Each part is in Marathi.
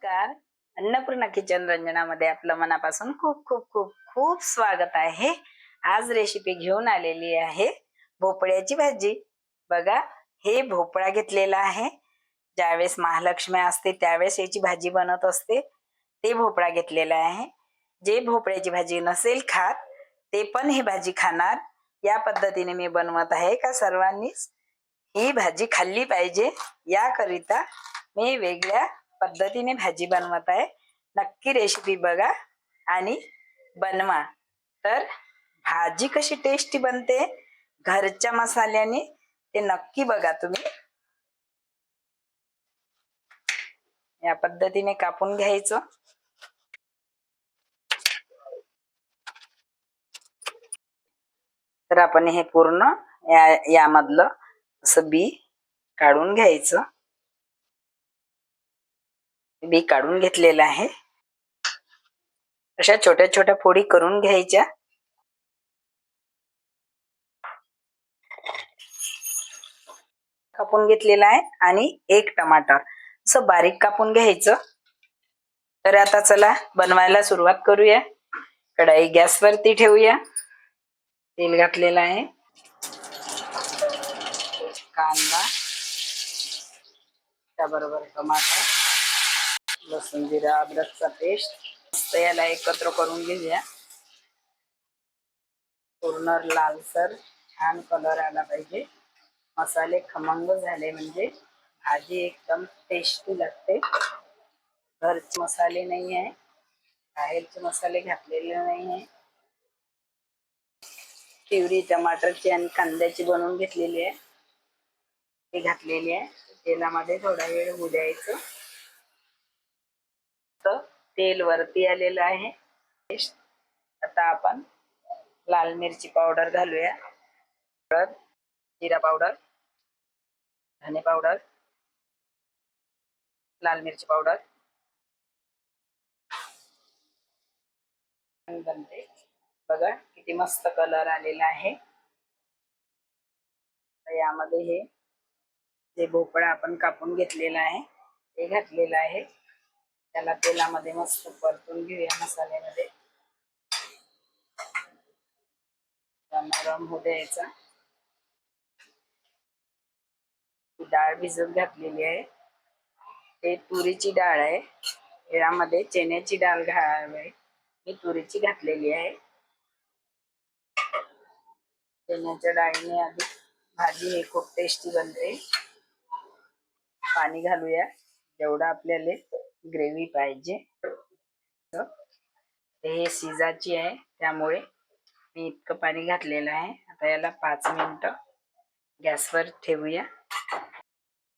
नमस्कार. अन्नपूर्णा किचन रंजनामध्ये आपलं मनापासून खूप खूप खूप खूप स्वागत आहे. आज रेसिपी घेऊन आलेली आहे भोपळ्याची भाजी. बघा, हे भोपळा घेतलेला आहे. ज्यावेळेस महालक्ष्मी असते त्यावेळेस याची भाजी बनत असते. ते भोपळा घेतलेला आहे. जे भोपळ्याची भाजी नसेल खात ते पण ही भाजी खाणार. या पद्धतीने मी बनवत आहे का सर्वांनीच ही भाजी खाल्ली पाहिजे याकरिता मी वेगळ्या पद्धतीने भाजी बनवत आहे. नक्की रेसिपी बघा आणि बनवा. तर भाजी कशी टेस्टी बनते घरच्या मसाल्याने ते नक्की बघा तुम्ही. या पद्धतीने कापून घ्यायचं. तर आपण हे पूर्ण यामधलं असं बी काढून घ्यायचं. बी काढून घेतलेलं आहे. अशा छोट्या छोट्या फोडी करून घ्यायच्या. कापून घेतलेला आहे आणि एक टमाटर असं बारीक कापून घ्यायचं. तर आता चला बनवायला सुरुवात करूया. कढाई गॅसवरती ठेवूया. तेल घातलेलं आहे. कांदा, त्याबरोबर टमाटर, लसूण जिरा अद्रकचा पेस्ट याला एकत्र करून घेऊया. पूर्ण लालसर छान कलर आला पाहिजे. मसाले खमंग झाले म्हणजे भाजी एकदम टेस्टी लागते. घरचे मसाले नाही आहे, बाहेरचे मसाले घातलेले नाही आहे. प्युरी टमाटरची आणि कांद्याची बनवून घेतलेली आहे, ते घातलेली आहे. तेलामध्ये थोडा वेळ होऊ द्यायचं. तर तेल वरती आलेलं आहे. आता आपण लाल मिरची पावडर घालूया. जिरा पावडर, धने पावडर, लाल मिरची पावडर बनते. बघा किती मस्त कलर आलेला आहे. यामध्ये हे जे भोपळा आपण कापून घेतलेला आहे ते घातलेलं आहे. त्याला तेलामध्ये मस्त परतून घेऊया मसाल्यामध्ये. नरम होऊ द्यायचा. डाळ भिजत घातलेली आहे. ते तुरीची डाळ आहे. यामध्ये चण्याची डाळ घालावी. मी तुरीची घातलेली आहे. चण्याच्या डाळीने आधी भाजी हे खूप टेस्टी बनते. पाणी घालूया जेवढं आपल्याला ग्रेव्ही पाहिजे. हे शिजाची आहे त्यामुळे मी इतकं पाणी घातलेलं आहे. आता याला 5 मिनिटं गॅसवर ठेवूया.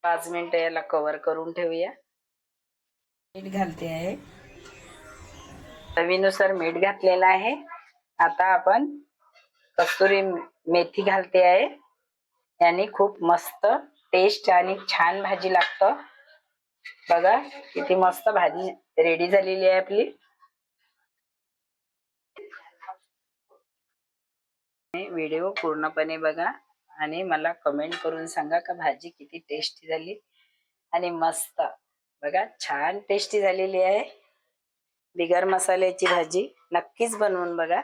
5 मिनिटं याला कव्हर करून ठेवूया. मीठ घालते आहे. चवीनुसार मीठ घातलेलं आहे. आता आपण कस्तुरी मेथी घालते आहे. याने खूप मस्त टेस्ट आणि छान भाजी लागतं. बघा किती मस्त भाजी रेडी झालेली आहे आपली. व्हिडिओ पूर्णपणे बघा आणि मला कमेंट करून सांगा का भाजी किती टेस्टी झाली आणि मस्त. बघा छान टेस्टी झालेली आहे. बिगर मसाल्याची भाजी नक्कीच बनवून बघा.